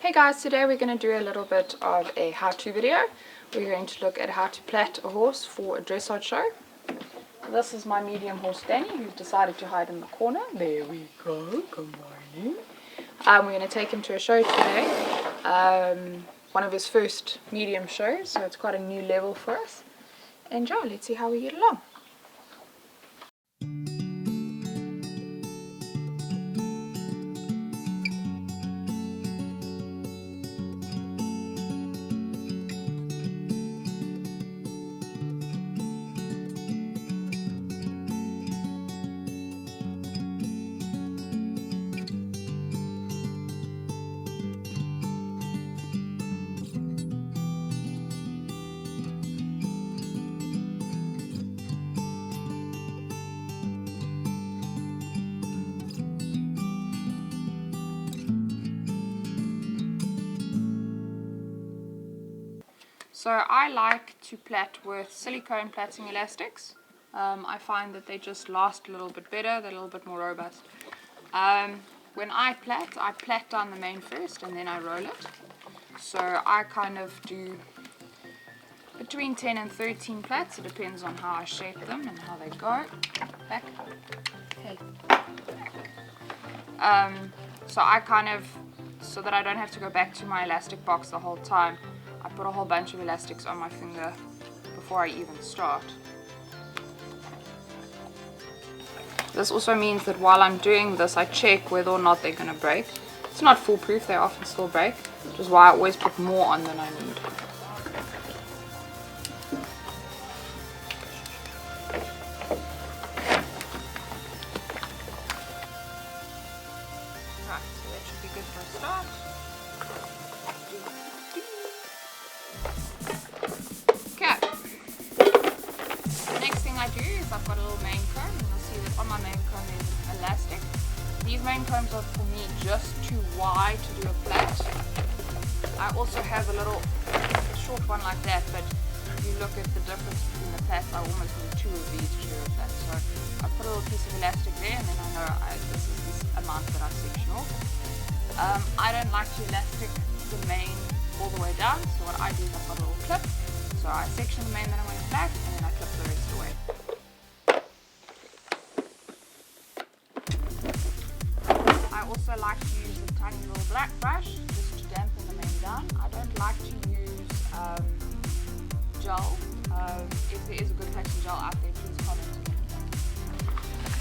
Hey guys, today we're going to do a little bit of a how-to video. We're going to look at how to plait a horse for a dressage show. This is my medium horse Danny, who's decided to hide in the corner. There we go, good morning. We're going to take him to a show today, one of his first medium shows, so it's quite a new level for us. And yeah, let's see how we get along. So I like to plait with silicone plaiting elastics. I find that they just last a little bit better, they're a little bit more robust. When I plait down the mane first and then I roll it. So I kind of do between 10 and 13 plaits, it depends on how I shape them and how they go. Back. Hey. So I kind of, so that I don't have to go back to my elastic box the whole time, I put a whole bunch of elastics on my finger before I even start. This also means that while I'm doing this, I check whether or not they're going to break. It's not foolproof, they often still break, which is why I always put more on than I need. Right, so that should be good for a start. I do is I've got a little mane comb, and you'll see that on my mane comb there's an elastic. These mane combs are for me just too wide to do a plait. I also have a little short one like that, but if you look at the difference between the plaits, I almost need two of these to do a plait. So I put a little piece of elastic there, and then I know this is this amount that I section off. I don't like to elastic the mane all the way down, so what I do is I've got a little clip. So I section the mane that I'm going to plait, and then I clip the rest away. I also like to use a tiny little black brush just to dampen the mane down. I don't like to use gel. If there is a good plaiting gel out there, please comment.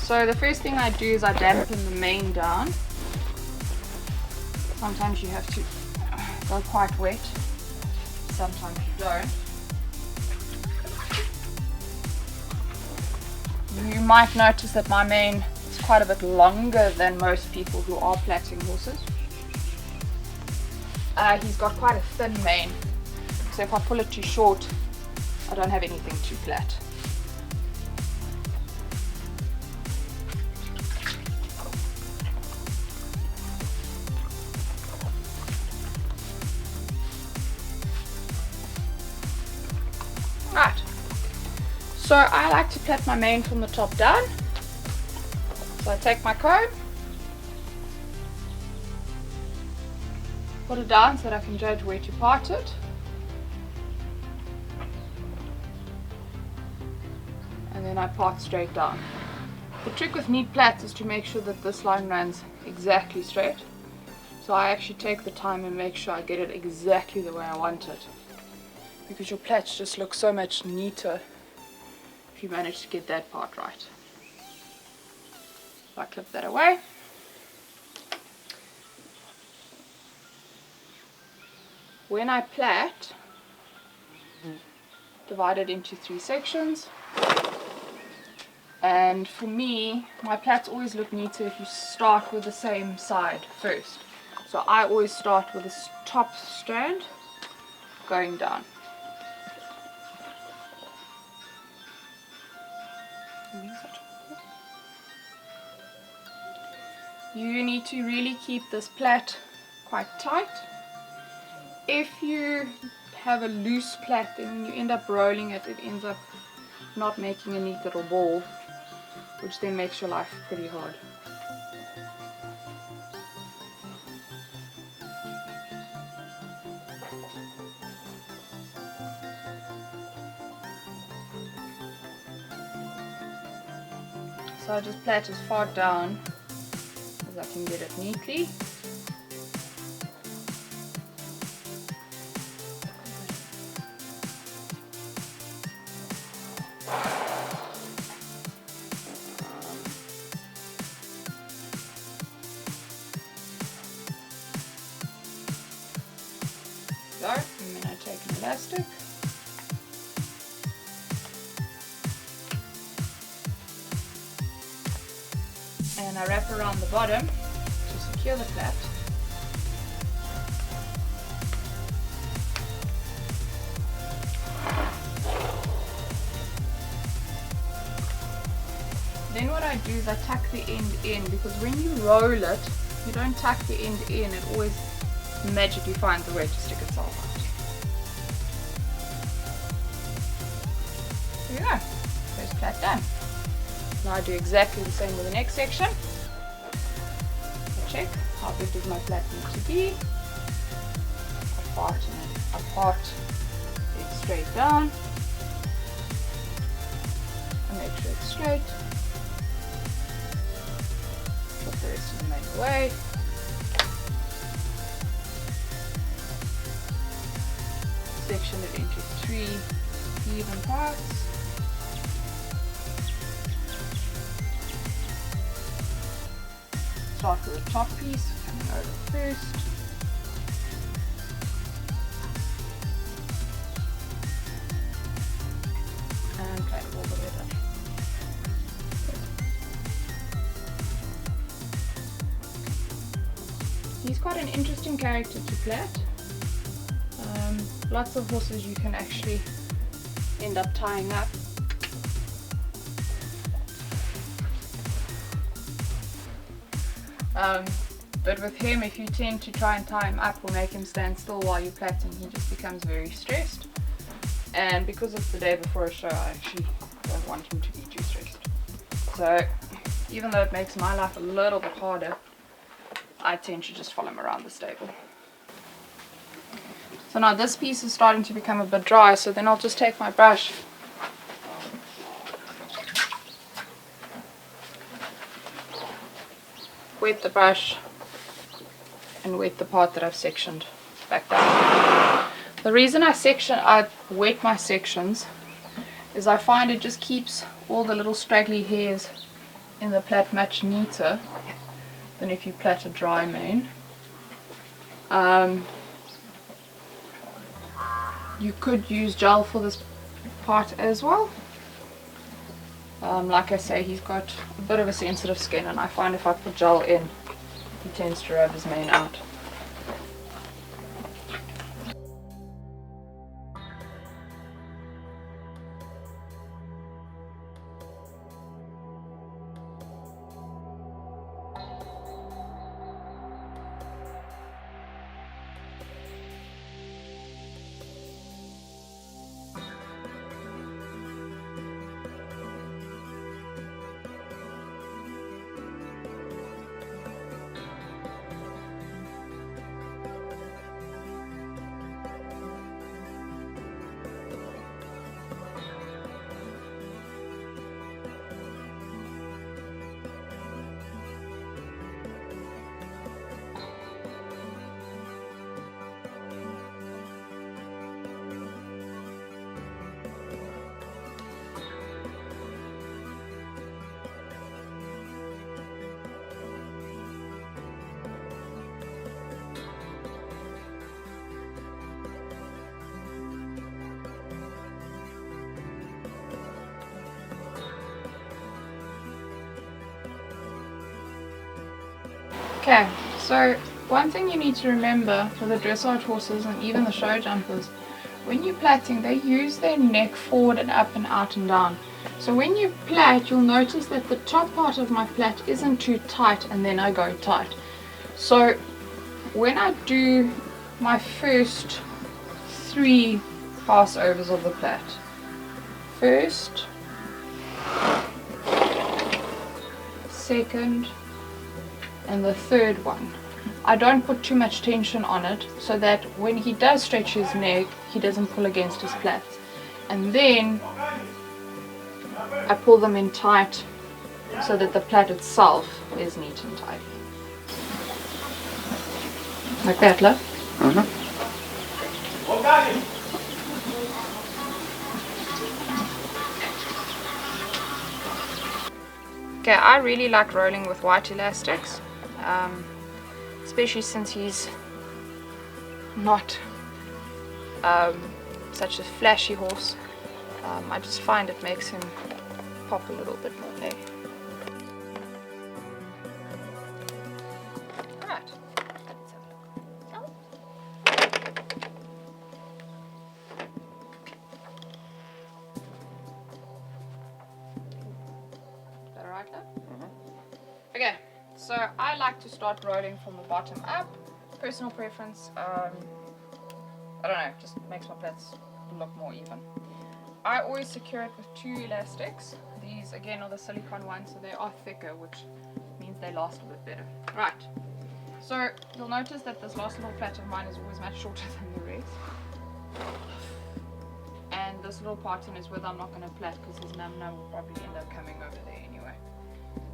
So the first thing I do is I dampen the mane down. Sometimes you have to go quite wet, sometimes you don't. You might notice that my mane is quite a bit longer than most people who are plaiting horses. He's got quite a thin mane, so if I pull it too short, I don't have anything to plait. Right. So I like to plait my mane from the top down. So I take my comb, put it down so that I can judge where to part it. And then I part straight down. The trick with neat plaits is to make sure that this line runs exactly straight. So I actually take the time and make sure I get it exactly the way I want it. Because your plaits just look so much neater if you manage to get that part right. So I clip that away. When I plait, divide it into 3 sections. And for me, my plaits always look neater if you start with the same side first. So I always start with the top strand going down. You need to really keep this plait quite tight. If you have a loose plait, then when you end up rolling it, it ends up not making a neat little ball, which then makes your life pretty hard. So I just plait as far down as I can get it neatly. So, and then I take an elastic. And I wrap around the bottom to secure the plait. Then what I do is I tuck the end in, because when you roll it, you don't tuck the end in, it always magically finds a way to stick itself out. There you go, first plait done. Now I do exactly the same with the next section. I check how big does my plait need to be. Apart and apart, it's straight down. And make sure it's straight. Put the rest of the main away. Section it into 3 even parts. Start with the top piece, coming over first. And plait it all the way down. He's quite an interesting character to plait. Lots of horses you can actually end up tying up. But with him, if you tend to try and tie him up or make him stand still while you're plaiting, he just becomes very stressed. And because it's the day before a show, I actually don't want him to be too stressed. So even though it makes my life a little bit harder, I tend to just follow him around the stable. So now this piece is starting to become a bit dry, so then I'll just take my brush wet the brush and wet the part that I've sectioned back down. The reason I wet my sections is I find it just keeps all the little straggly hairs in the plait much neater than if you plait a dry mane. You could use gel for this part as well. Like I say, he's got a bit of a sensitive skin, and I find if I put gel in, he tends to rub his mane out. Okay, so one thing you need to remember for the dressage horses and even the show jumpers, when you're plaiting, they use their neck forward and up and out and down. So when you plait, you'll notice that the top part of my plait isn't too tight and then I go tight. So when I do my first 3 passovers of the plait, first, second, and the third one, I don't put too much tension on it so that when he does stretch his neck, he doesn't pull against his plaits. And then I pull them in tight so that the plait itself is neat and tidy. Like that, love? Okay, I really like rolling with white elastics, especially since he's not such a flashy horse. I just find it makes him pop a little bit more there. Right, let's have a look. Is that alright, love? Okay, so I like to start rolling from the bottom up. Personal preference, I don't know, just makes my plaits look more even. I always secure it with 2 elastics. These again are the silicone ones, so they are thicker, which means they last a bit better. Right, so you'll notice that this last little plait of mine is always much shorter than the rest. And this little parting is where I'm not going to plait because his num will probably end up coming over there anyway.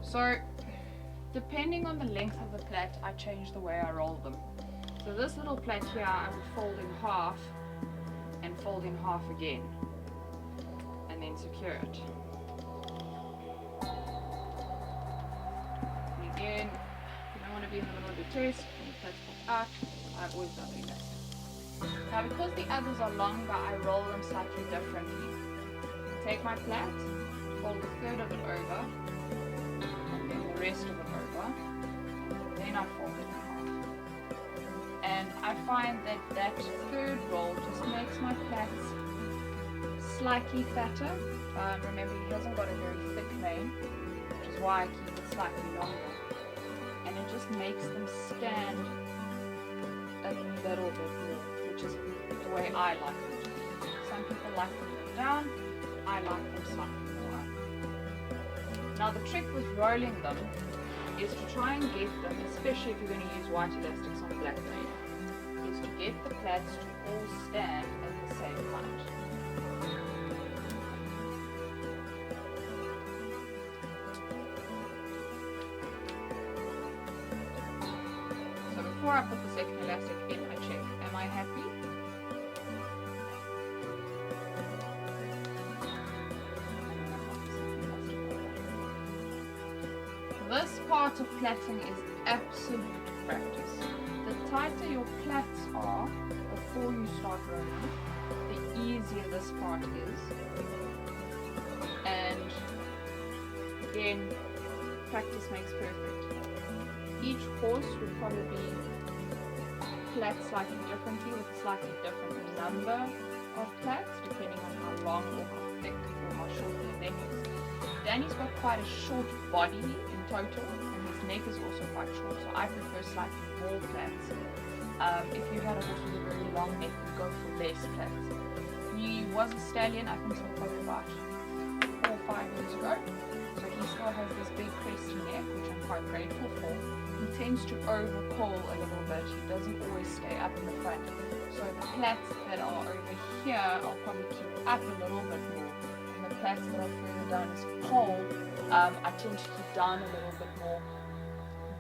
So depending on the length of the plait, I change the way I roll them. So this little plait here I would fold in half and fold in half again and then secure it. And again, you don't want to be in the middle of your chest when the plaits pop out. I always done that. Now because the others are longer, I roll them slightly differently. Take my plait, fold a third of it over, and then the rest of it over, then I fold it in half. And I find that that third roll just makes my plaits slightly fatter. Remember, he hasn't got a very thick mane, which is why I keep it slightly longer. And it just makes them stand a little bit more, which is the way I like them. Some people like them more down, I like them slightly more up. Now the trick with rolling them is to try and get them, especially if you're going to use white elastics on black mane, is to get the plaits to all stand at the same height. So before I put the second elastic in, I check, am I happy? This part of plaiting is absolute practice. The tighter your plaits are before you start rolling, the easier this part is. And again, practice makes perfect. Each horse would probably plait slightly differently with a slightly different number of plaits depending on how long or how thick or how short their neck is. Danny's got quite a short body in total, and his neck is also quite short, so I prefer slightly more plaits. If you had a horse with a very long neck, you'd go for less plaits. He was a stallion, I think so, probably about 4 or 5 years ago, so he still has this big cresty neck, which I'm quite grateful for. He tends to over-pull a little bit, he doesn't always stay up in the front, so the plaits that are over here I'll probably keep up a little bit more. The plaits that are further down his pole, I tend to keep down a little bit more,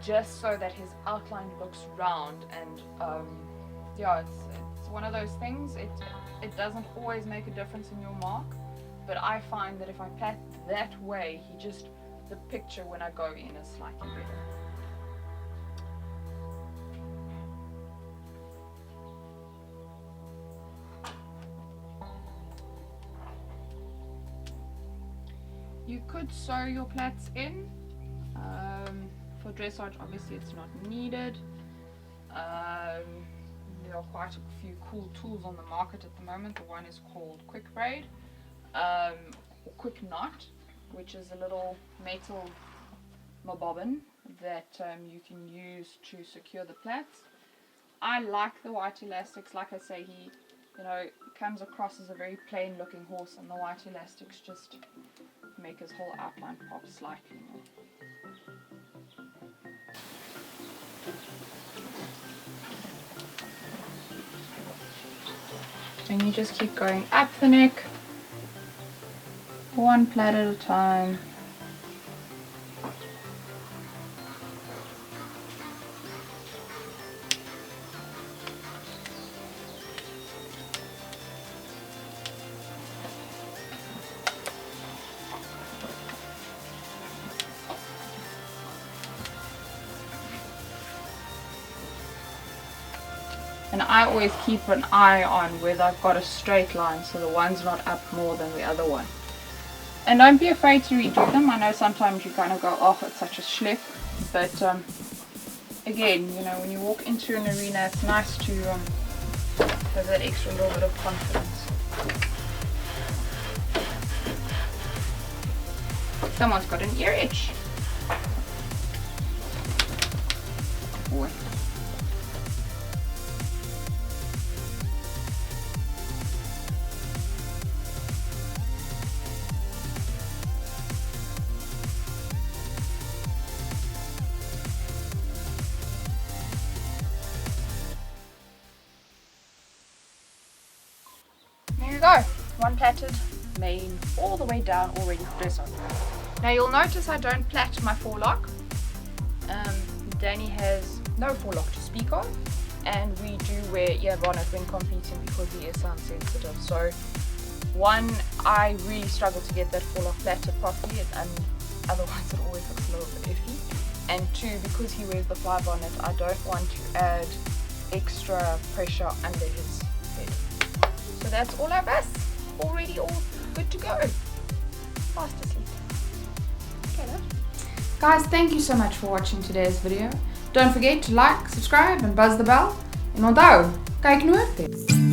just so that his outline looks round. And yeah, it's one of those things. It doesn't always make a difference in your mark, but I find that if I plait that way, the picture when I go in is slightly better. You could sew your plaits in. For dressage, obviously it's not needed. There are quite a few cool tools on the market at the moment. The one is called Quick Braid, or Quick Knot, which is a little metal bobbin that you can use to secure the plaits. I like the white elastics. Like I say, he comes across as a very plain looking horse, and the white elastics just make his whole outline pop slightly more. And you just keep going up the neck, one plait at a time, And I always keep an eye on whether I've got a straight line, so the one's not up more than the other one. And don't be afraid to redo them. I know sometimes you kind of go, oh, it's such a schlep. But again, you know, when you walk into an arena, it's nice to have that extra little bit of confidence. Someone's got an ear itch. Boy. There you go, one plaited mane all the way down, all ready for dressage. Now you'll notice I don't plait my forelock. Danny has no forelock to speak of, and we do wear ear bonnet when competing because he is sound sensitive. So one, I really struggle to get that forelock plaited properly, and otherwise it always looks a little bit iffy. And two, because he wears the fly bonnet, I don't want to add extra pressure under his head. So that's all of us, already all good to go. Fast asleep. Okay, love. Guys, thank you so much for watching today's video. Don't forget to like, subscribe and buzz the bell. En onthou, kyk nooit.